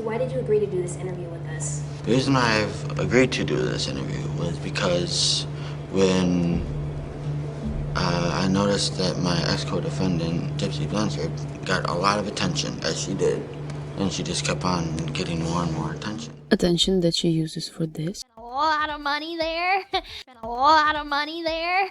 Why did you agree to do this interview with us? The reason I've agreed to do this interview was because when I noticed that my ex-co-defendant, GYPSY Blanchard, got a lot of attention, as she did, and she just kept on getting more and more attention. Attention that she uses for this. A lot of money there. Spent a lot of money there.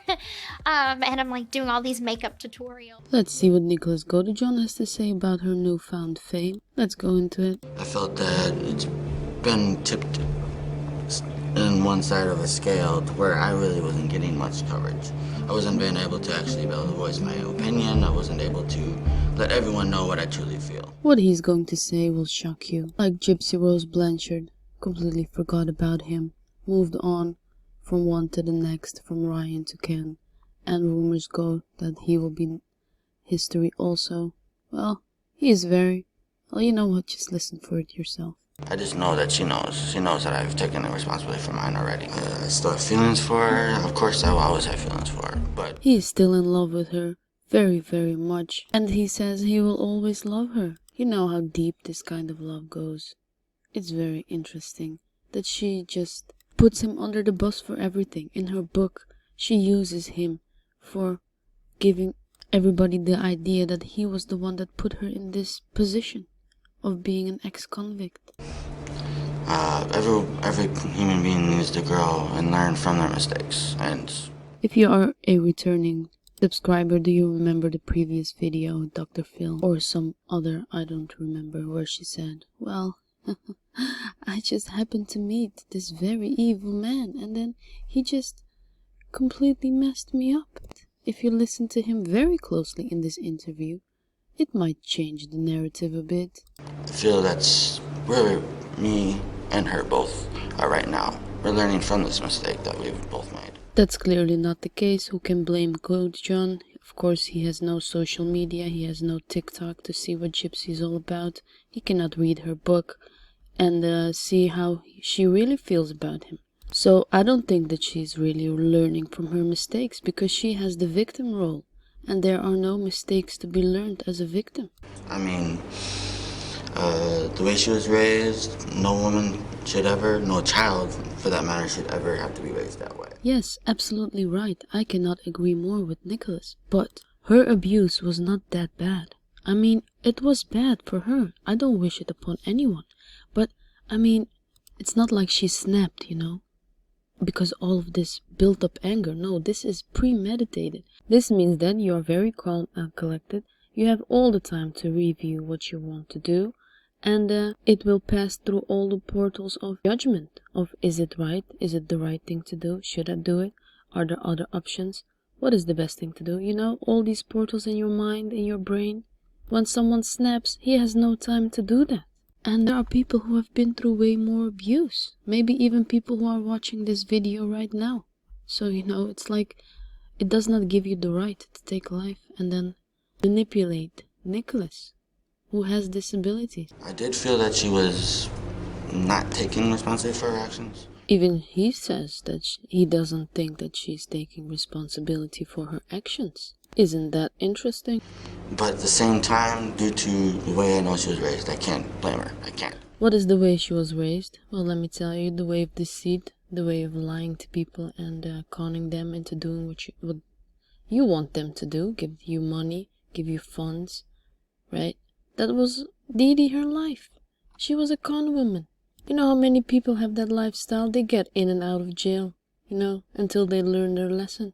And I'm like doing all these makeup tutorials. Let's see what Nicholas Godejohn has to say about her newfound fame. Let's go into it. I felt that it's been tipped in one side of a scale to where I really wasn't getting much coverage. I wasn't being able to actually be able to voice my opinion. I wasn't able to let everyone know what I truly feel. What he's going to say will shock you. Like Gypsy Rose Blanchard, completely forgot about him, moved on from one to the next, from Ryan to Ken, and rumors go that he will be history also. Well, he is very... Well, you know what, just listen for it yourself. I just know that she knows. She knows that I've taken the responsibility for mine already. I still have feelings for her. Of course, I will always have feelings for her, but... He is still in love with her. Very, very much. And he says he will always love her. You know how deep this kind of love goes. It's very interesting that she just puts him under the bus for everything. In her book, she uses him for giving everybody the idea that he was the one that put her in this position of being an ex-convict. Every human being needs to grow and learn from their mistakes. And if you are a returning subscriber, do you remember the previous video with Dr. Phil or some other, I don't remember, where she said, well, I just happened to meet this very evil man and then he just completely messed me up. If you listen to him very closely in this interview, it might change the narrative a bit. I feel that's where me and her both are right now. We're learning from this mistake that we've both made. That's clearly not the case. Who can blame Godejohn? Of course, he has no social media, he has no TikTok to see what Gypsy is all about. He cannot read her book and see how she really feels about him. So I don't think that she's really learning from her mistakes because she has the victim role. And there are no mistakes to be learned as a victim. I mean, the way she was raised, no woman should ever, no child for that matter, should ever have to be raised that way. Yes, absolutely right. I cannot agree more with Nicholas. But her abuse was not that bad. I mean, it was bad for her. I don't wish it upon anyone. But, I mean, it's not like she snapped, you know, because all of this built up anger. No, this is premeditated. This means that you are very calm and collected. You have all the time to review what you want to do. And it will pass through all the portals of judgment. Of is it right? Is it the right thing to do? Should I do it? Are there other options? What is the best thing to do? You know, all these portals in your mind, in your brain. When someone snaps, he has no time to do that. And there are people who have been through way more abuse. Maybe even people who are watching this video right now. So, you know, it's like it does not give you the right to take life and then manipulate Nicholas, who has disabilities. I did feel that she was not taking responsibility for her actions. Even he says that he doesn't think that she's taking responsibility for her actions. Isn't that interesting? But at the same time, due to the way I know she was raised, I can't blame her. I can't. What is the way she was raised? Well, let me tell you, the way of deceit, the way of lying to people and conning them into doing what you want them to do, give you money, give you funds, right? That was Dee Dee, her life. She was a con woman. You know how many people have that lifestyle? They get in and out of jail, you know, until they learn their lesson.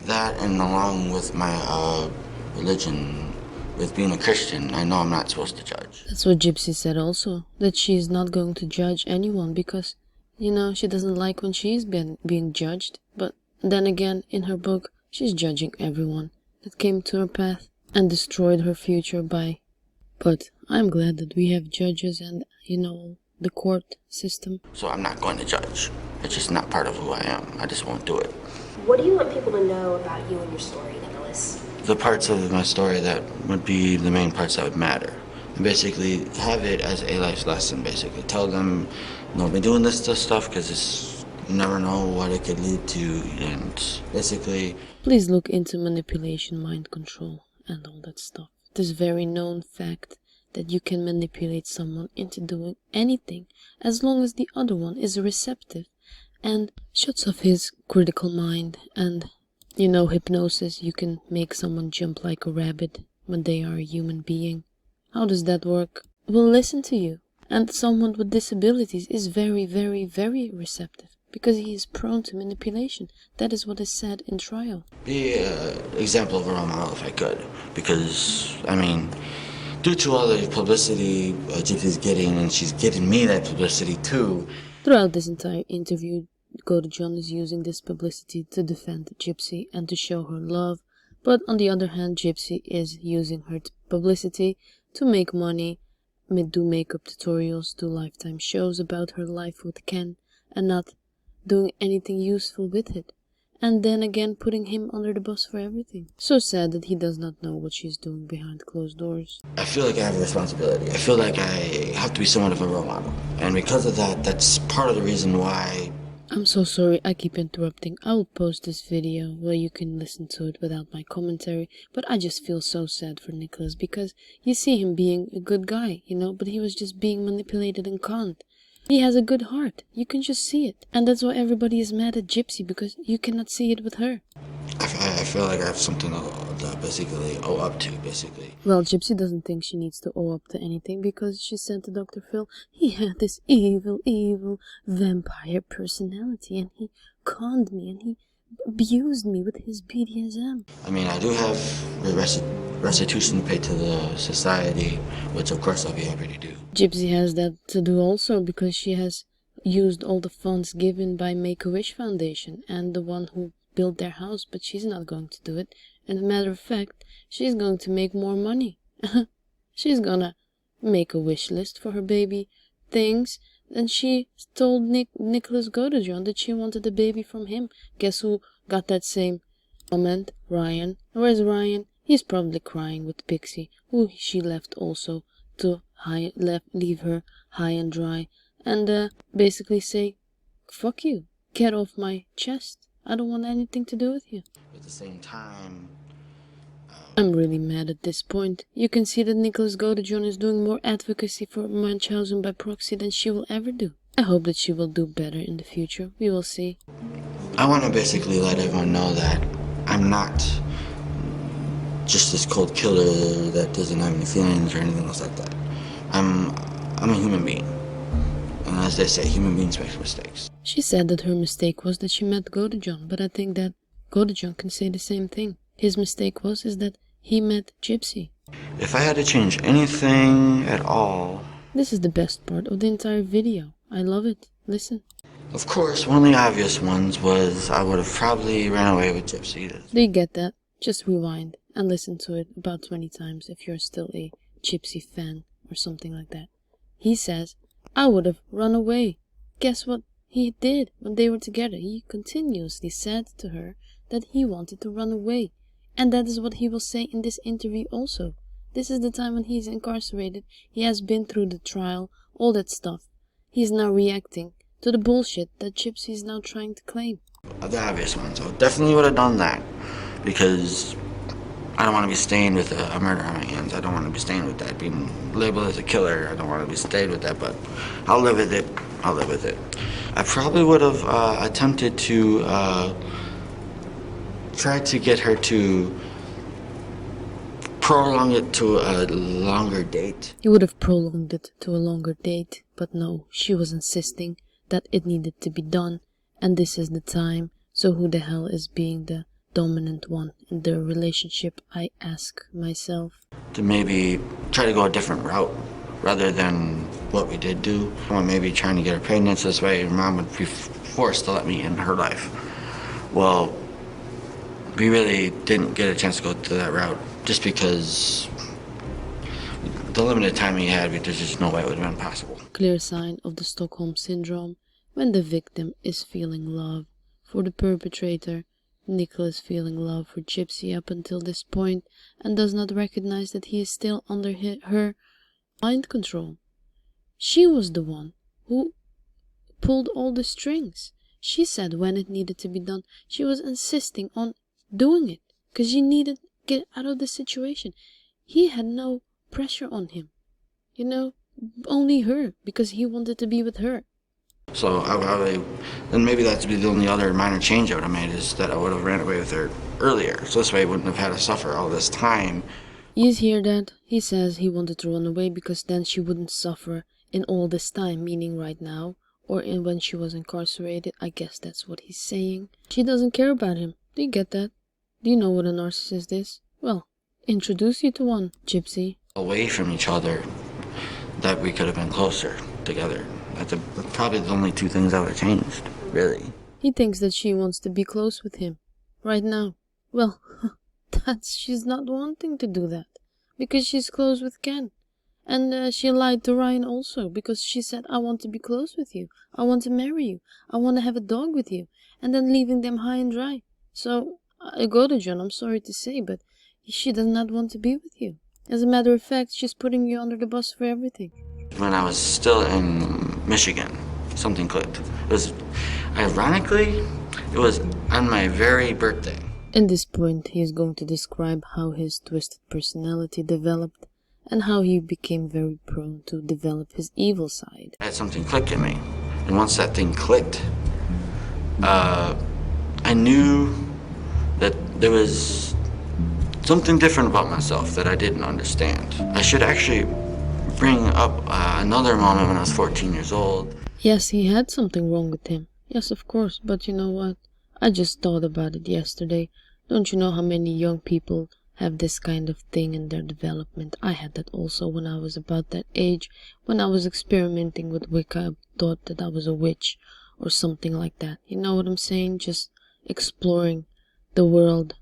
That, and along with my religion, with being a Christian, I know I'm not supposed to judge. That's what Gypsy said also, that she's not going to judge anyone because, you know, she doesn't like when she's being judged. But then again, in her book, she's judging everyone that came to her path and destroyed her future by... But I'm glad that we have judges and, you know, the court system. So I'm not going to judge. It's just not part of who I am. I just won't do it. What do you want people to know about you and your story, Nicholas? The parts of my story that would be the main parts that would matter. And basically have it as a life lesson, basically. Tell them, don't be doing this stuff because you never know what it could lead to. And basically... Please look into manipulation, mind control, and all that stuff. This very known fact that you can manipulate someone into doing anything as long as the other one is receptive and shuts off his critical mind. And you know, hypnosis, you can make someone jump like a rabbit when they are a human being. How does that work? Will listen to you. And someone with disabilities is very, very, very receptive because he is prone to manipulation. That is what is said in trial. Be an example of a role model if I could, because, I mean, due to all the publicity Gypsy's getting, and she's getting me that publicity too. Throughout this entire interview, Godejohn is using this publicity to defend Gypsy and to show her love, but on the other hand, Gypsy is using her publicity to make money, do makeup tutorials, do lifetime shows about her life with Ken, and not doing anything useful with it. And then again putting him under the bus for everything. So sad that he does not know what she's doing behind closed doors. I feel like I have a responsibility. I feel like I have to be somewhat of a role model. And because of that, that's part of the reason why... I'm so sorry I keep interrupting. I will post this video where you can listen to it without my commentary, but I just feel so sad for Nicholas because you see him being a good guy, you know, but he was just being manipulated and conned. He has a good heart. You can just see it. And that's why everybody is mad at Gypsy, because you cannot see it with her. I feel like I have something to basically owe up to, basically. Well, Gypsy doesn't think she needs to owe up to anything because she said to Dr. Phil, he had this evil, evil vampire personality and he conned me and he abused me with his BDSM. I mean, I do have restitution paid to the society, which of course I'll be happy to do. Gypsy has that to do also because she has used all the funds given by Make-A-Wish Foundation and the one who built their house, but she's not going to do it. And as a matter of fact, she's going to make more money. She's gonna make a wish list for her baby things. And she told Nicholas Godejohn that she wanted a baby from him. Guess who got that same comment? Ryan. Where's Ryan? He's probably crying with Pixie, who she left also to leave her high and dry. And basically say, fuck you. Get off my chest. I don't want anything to do with you. At the same time... I'm really mad at this point. You can see that Nicholas Godejohn is doing more advocacy for Munchausen by proxy than she will ever do. I hope that she will do better in the future. We will see. I want to basically let everyone know that I'm not just this cold killer that doesn't have any feelings or anything else like that. I'm a human being. And as they say, human beings make mistakes. She said that her mistake was that she met Godejohn, but I think that Godejohn can say the same thing. His mistake is that he met Gypsy. If I had to change anything at all... This is the best part of the entire video. I love it. Listen. Of course, one of the obvious ones was I would have probably ran away with Gypsy. Do you get that? Just rewind and listen to it about 20 times if you're still a Gypsy fan or something like that. He says, I would have run away. Guess what he did when they were together? He continuously said to her that he wanted to run away. And that is what he will say in this interview also. This is the time when he's incarcerated. He has been through the trial, all that stuff. He's now reacting to the bullshit that Gypsy is now trying to claim. The obvious ones. So definitely would have done that. Because I don't want to be stained with a murder on my hands. I don't want to be stained with that. Being labeled as a killer. I don't want to be stained with that. But I'll live with it. I'll live with it. I probably would have attempted to try to get her to prolong it to a longer date. He would have prolonged it to a longer date, but no, she was insisting that it needed to be done, and this is the time, so who the hell is being the dominant one in their relationship, I ask myself. To maybe try to go a different route, rather than what we did do. Or maybe trying to get her pregnant so this way her mom would be forced to let me in her life. Well, we really didn't get a chance to go to that route just because the limited time we had, there's just no way it would have been possible. Clear sign of the Stockholm syndrome when the victim is feeling love for the perpetrator. Nicholas feeling love for Gypsy up until this point and does not recognize that he is still under her mind control. She was the one who pulled all the strings. She said when it needed to be done. She was insisting on doing it because she needed to get out of the situation. He had no pressure on him. You know, only her, because he wanted to be with her. So then maybe that'd be the only other minor change I would have made, is that I would have ran away with her earlier. So this way I wouldn't have had to suffer all this time. You hear that? He says he wanted to run away because then she wouldn't suffer in all this time, meaning right now, or in when she was incarcerated. I guess that's what he's saying. She doesn't care about him. Do you get that? Do you know what a narcissist is? Well, introduce you to one, Gypsy. Away from each other, that we could have been closer together. That's probably the only two things I would have changed, really. He thinks that she wants to be close with him right now. Well, she's not wanting to do that because she's close with Ken. And she lied to Ryan also because she said, I want to be close with you. I want to marry you. I want to have a dog with you. And then leaving them high and dry. So, Godejohn, I'm sorry to say, but she does not want to be with you. As a matter of fact, she's putting you under the bus for everything. When I was still in Michigan, something clicked. Ironically, it was on my very birthday. In this point, he is going to describe how his twisted personality developed and how he became very prone to develop his evil side. I had something click in me. And once that thing clicked, I knew that there was something different about myself that I didn't understand. I should actually bring up another moment when I was 14 years old. Yes, he had something wrong with him. Yes, of course, but you know what? I just thought about it yesterday. Don't you know how many young people have this kind of thing in their development? I had that also when I was about that age. When I was experimenting with Wicca, I thought that I was a witch or something like that. You know what I'm saying? Just exploring the world,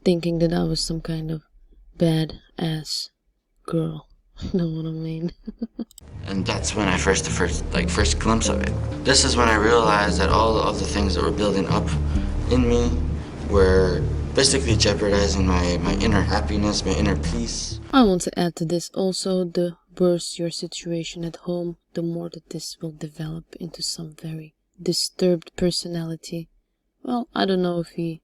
thinking that I was some kind of bad-ass girl. You know what I mean? And that's when I first glimpse of it. This is when I realized that all the other things that were building up in me were basically jeopardizing my inner happiness, my inner peace. I want to add to this also, the worse your situation at home, the more that this will develop into some very disturbed personality. Well, I don't know if he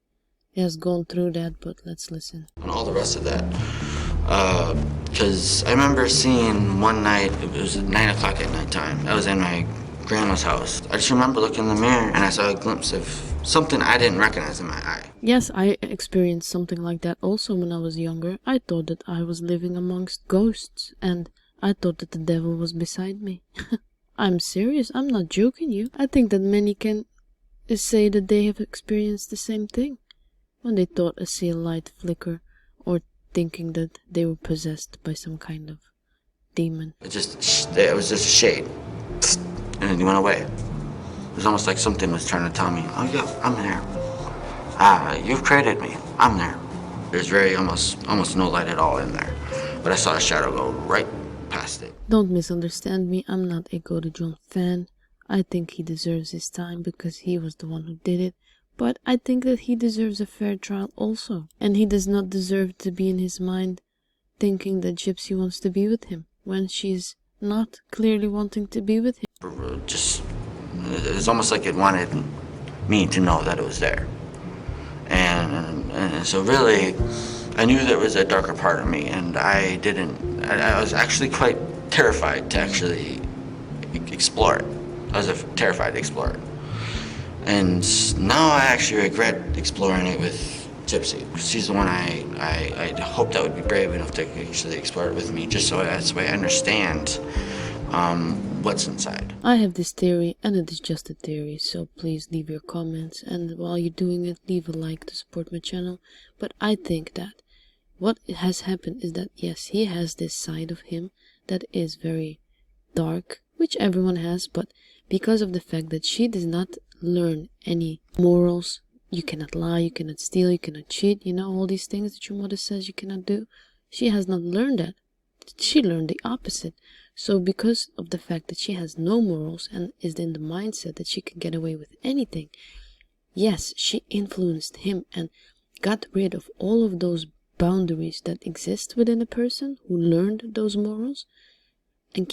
has gone through that, but let's listen. And all the rest of that. Because I remember seeing one night, it was 9 o'clock at nighttime. I was in my grandma's house. I just remember looking in the mirror and I saw a glimpse of something I didn't recognize in my eye. Yes, I experienced something like that also when I was younger. I thought that I was living amongst ghosts and I thought that the devil was beside me. I'm serious, I'm not joking you. I think that many can say that they have experienced the same thing when they thought I see a light flicker or thinking that they were possessed by some kind of demon. It was just a shade, and then it went away. It was almost like something was trying to tell me, oh yeah, I'm there. You've created me, I'm there. There's almost no light at all in there, but I saw a shadow go right past it. Don't misunderstand me, I'm not a Godejohn fan. I think he deserves his time because he was the one who did it. But I think that he deserves a fair trial also. And he does not deserve to be in his mind thinking that Gypsy wants to be with him when she's not clearly wanting to be with him. It's almost like it wanted me to know that it was there. And so really, I knew there was a darker part of me, and I was actually quite terrified to actually explore it. I was terrified to explore it. And now I actually regret exploring it with Gypsy. She's the one I hoped I would be brave enough to actually explore it with me, just so that's why I understand what's inside. I have this theory, and it is just a theory, so please leave your comments, and while you're doing it, leave a like to support my channel. But I think that what has happened is that, yes, he has this side of him that is very dark, which everyone has, but because of the fact that she does not learn any morals, you cannot lie, you cannot steal, you cannot cheat, you know, all these things that your mother says you cannot do. She has not learned that. She learned the opposite. So because of the fact that she has no morals and is in the mindset that she can get away with anything, yes, she influenced him and got rid of all of those boundaries that exist within a person who learned those morals, and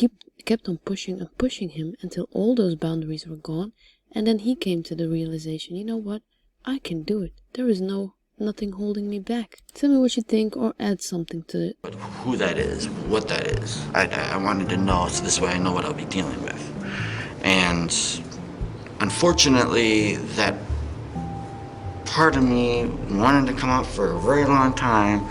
kept on pushing and pushing him until all those boundaries were gone. And then he came to the realization, you know what, I can do it. There is no nothing holding me back. Tell me what you think or add something to it. But who that is, what that is, I wanted to know, so this way I know what I'll be dealing with. And unfortunately, that part of me wanted to come out for a very long time,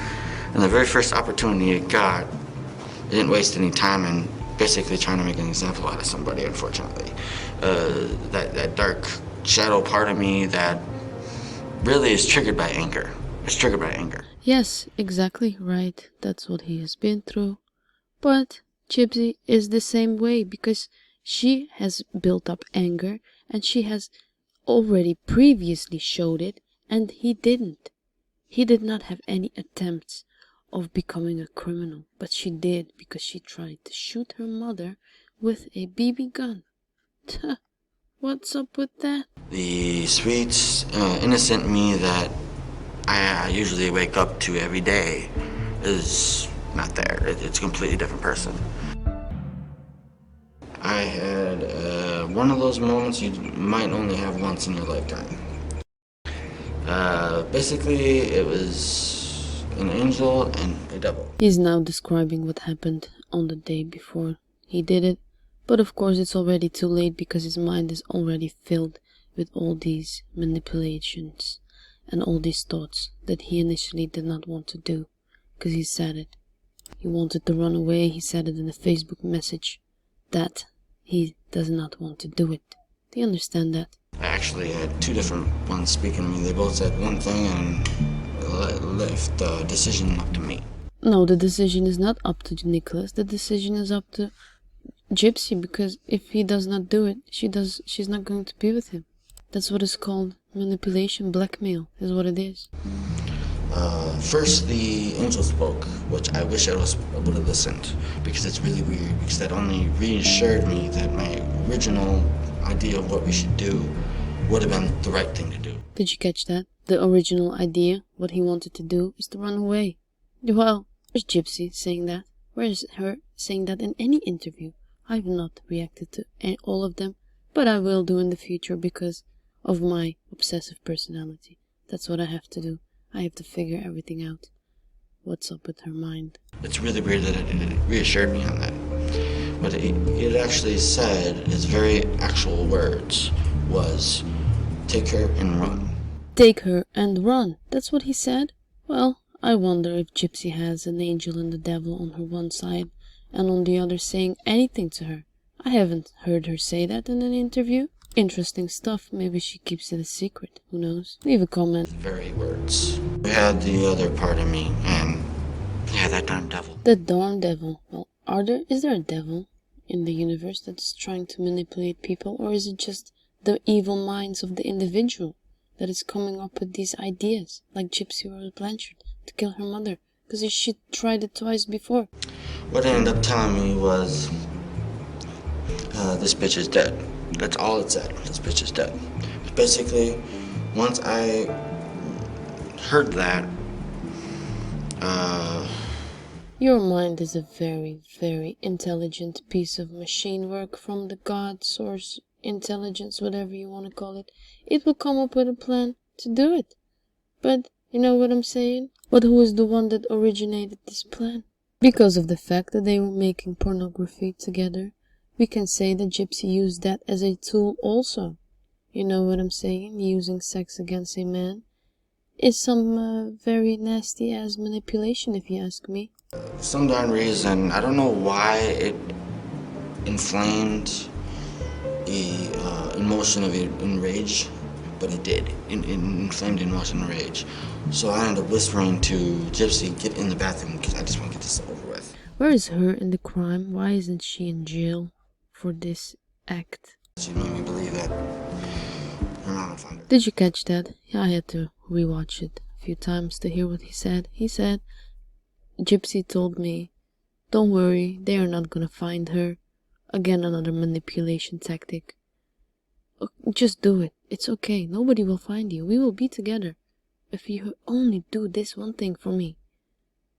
and the very first opportunity it got, it didn't waste any time in basically trying to make an example out of somebody, unfortunately. That dark shadow part of me that really is triggered by anger. It's triggered by anger. Yes, exactly right. That's what he has been through. But Gypsy is the same way because she has built up anger and she has already previously showed it, and he didn't. He did not have any attempts of becoming a criminal, but she did because she tried to shoot her mother with a BB gun. Tuh, what's up with that? The sweet, innocent me that I usually wake up to every day is not there. It's a completely different person. I had one of those moments you might only have once in your lifetime. Basically, it was an angel and a devil. He's now describing what happened on the day before he did it, but of course it's already too late because his mind is already filled with all these manipulations and all these thoughts that he initially did not want to do, because he said it. He wanted to run away. He said it in a Facebook message that he does not want to do it. Do you understand that? I actually had two different ones speaking to me. They both said one thing and left the decision up to me. No, the decision is not up to Nicholas. The decision is up to Gypsy, because if he does not do it, she's not going to be with him. That's what is called manipulation, blackmail, is what it is. First, the angel spoke, which I wish I would have listened, because it's really weird, because that only reassured me that my original idea of what we should do would have been the right thing to do. Did you catch that? The original idea, what he wanted to do, is to run away. Well, where's Gypsy saying that? Where is her saying that in any interview? I've not reacted to all of them, but I will do in the future because of my obsessive personality. That's what I have to do. I have to figure everything out. What's up with her mind? It's really weird that it reassured me on that. What it actually said, its very actual words, was, take her and run. Take her and run. That's what he said? Well, I wonder if Gypsy has an angel and the devil on her one side and on the other saying anything to her. I haven't heard her say that in an interview. Interesting stuff. Maybe she keeps it a secret. Who knows? Leave a comment. The very words. We had the other part of me, and yeah, that darn devil. The darn devil. Well, is there a devil in the universe that is trying to manipulate people, or is it just the evil minds of the individual that is coming up with these ideas, like Gypsy or Blanchard, to kill her mother? Because she tried it twice before. What it ended up telling me was, this bitch is dead. That's all it said. This bitch is dead. Basically, once I heard that, Your mind is a very, very intelligent piece of machine work from the God, source, intelligence, whatever you want to call it. It will come up with a plan to do it. But, you know what I'm saying? But who is the one that originated this plan? Because of the fact that they were making pornography together, we can say that Gypsy used that as a tool also. You know what I'm saying? Using sex against a man is some very nasty ass manipulation, if you ask me. some darn reason, I don't know why it inflamed the emotion of enrage, but it did. It inflamed the emotion of rage. So I ended up whispering to Gypsy, get in the bathroom because I just want to get this over with. Where is her in the crime? Why isn't she in jail for this act? She made me believe that her mom would find her. Did you catch that? I had to rewatch it a few times to hear what he said. He said, Gypsy told me, don't worry, they are not gonna find her. Again, another manipulation tactic. Just do it. It's okay. Nobody will find you. We will be together. If you only do this one thing for me.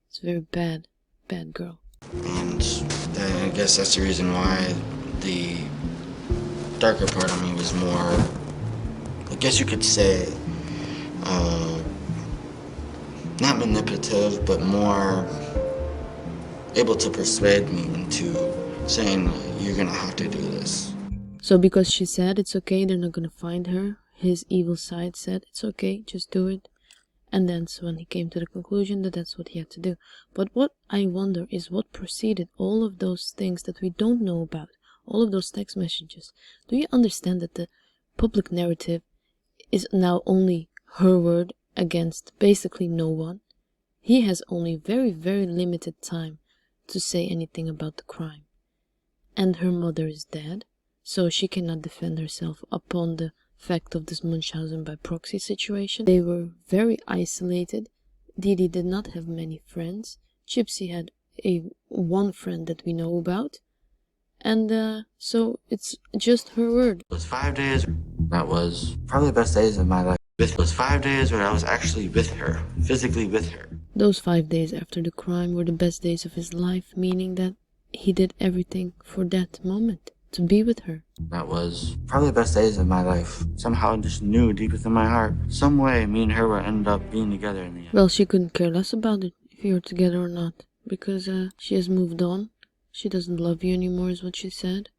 It's very bad. Bad girl. And I guess that's the reason why the darker part of me was more, I guess you could say, not manipulative, but more able to persuade me into saying, you're gonna have to do this. So because she said it's okay, they're not gonna find her, his evil side said it's okay, just do it. And that's when he came to the conclusion that that's what he had to do. But what I wonder is what preceded all of those things that we don't know about, all of those text messages. Do you understand that the public narrative is now only her word against basically no one? He has only very, very limited time to say anything about the crime. And her mother is dead, so she cannot defend herself upon the fact of this Munchausen by proxy situation. They were very isolated. Didi did not have many friends. Gypsy had one friend that we know about. And so it's just her word. It was 5 days. That was probably the best days of my life. It was 5 days where I was actually with her, physically with her. Those 5 days after the crime were the best days of his life, meaning that he did everything for that moment, to be with her. That was probably the best days of my life. Somehow I just knew deep within my heart, some way me and her would end up being together in the end. Well, she couldn't care less about it, if you're together or not, because she has moved on. She doesn't love you anymore is what she said,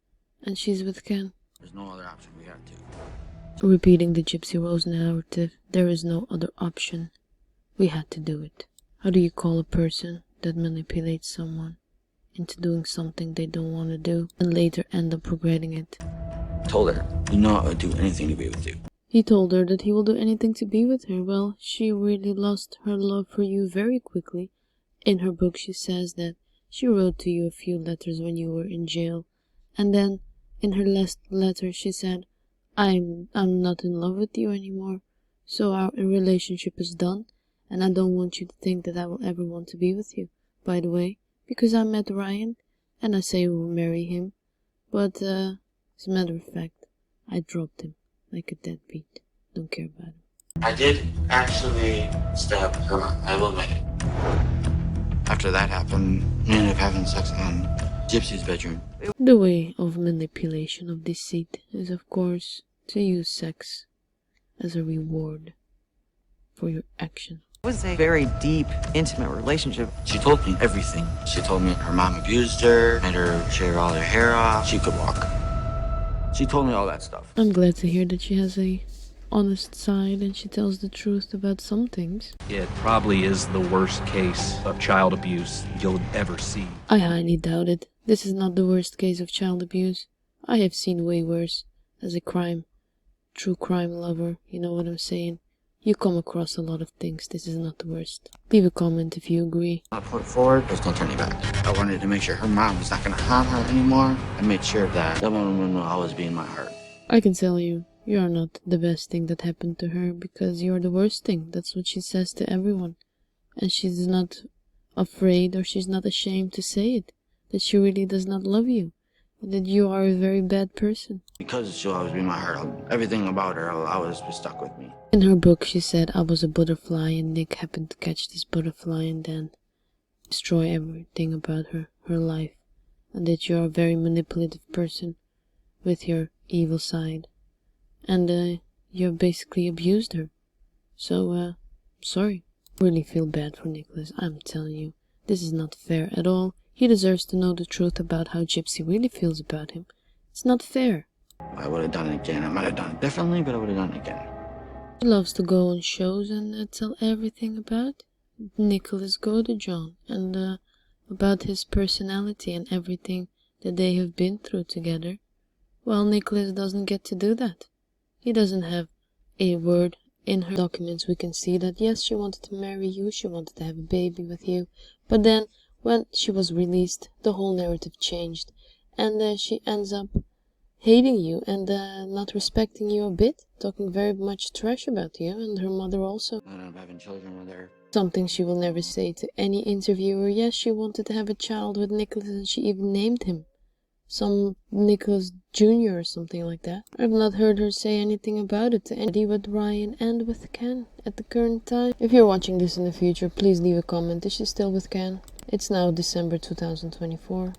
and she's with Ken. There's no other option, we had to. Repeating the Gypsy Rose narrative, there is no other option. We had to do it. How do you call a person that manipulates someone into doing something they don't want to do and later end up regretting it? I told her, you know I would do anything to be with you. He told her that he will do anything to be with her. Well, she really lost her love for you very quickly. In her book she says that she wrote to you a few letters when you were in jail, and then in her last letter she said, I'm not in love with you anymore, so our relationship is done, and I don't want you to think that I will ever want to be with you. By the way, because I met Ryan, and I say we'll marry him, but as a matter of fact, I dropped him like a deadbeat. Don't care about him. I did actually stab her, I will admit it. After that happened, we ended up having sex in Gypsy's bedroom. The way of manipulation of deceit is, of course, to use sex as a reward for your action. It was a very deep, intimate relationship. She told me everything. She told me her mom abused her, made her shave all her hair off. She could walk. She told me all that stuff. I'm glad to hear that she has a honest side and she tells the truth about some things. It probably is the worst case of child abuse you'll ever see. I highly doubt it. This is not the worst case of child abuse. I have seen way worse. As a true crime lover, you know what I'm saying? You come across a lot of things. This is not the worst. Leave a comment if you agree. I put it forward, there's no turning back. I wanted to make sure her mom was not going to harm her anymore. I made sure that that woman will always be in my heart. I can tell you, you are not the best thing that happened to her because you are the worst thing. That's what she says to everyone. And she's not afraid or she's not ashamed to say it. That she really does not love you. That you are a very bad person. Because she'll always be in my heart, everything about her will always be stuck with me. In her book she said I was a butterfly and Nick happened to catch this butterfly and then destroy everything about her life. And that you're a very manipulative person with your evil side. And you basically abused her. So, sorry. Really feel bad for Nicholas, I'm telling you. This is not fair at all. He deserves to know the truth about how Gypsy really feels about him. It's not fair. I would have done it again. I might have done it differently, but I would have done it again. He loves to go on shows and tell everything about Nicholas Godejohn and about his personality and everything that they have been through together. Well, Nicholas doesn't get to do that. He doesn't have a word. In her documents we can see that yes, she wanted to marry you, she wanted to have a baby with you, but then when she was released, the whole narrative changed, and she ends up hating you and not respecting you a bit, talking very much trash about you and her mother also. I ended up having children with her. Something she will never say to any interviewer. Yes, she wanted to have a child with Nicholas and she even named him. Some Nicholas Jr. or something like that. I've not heard her say anything about it to anybody with Ryan and with Ken at the current time. If you're watching this in the future, please leave a comment. Is she still with Ken? It's now December 2024.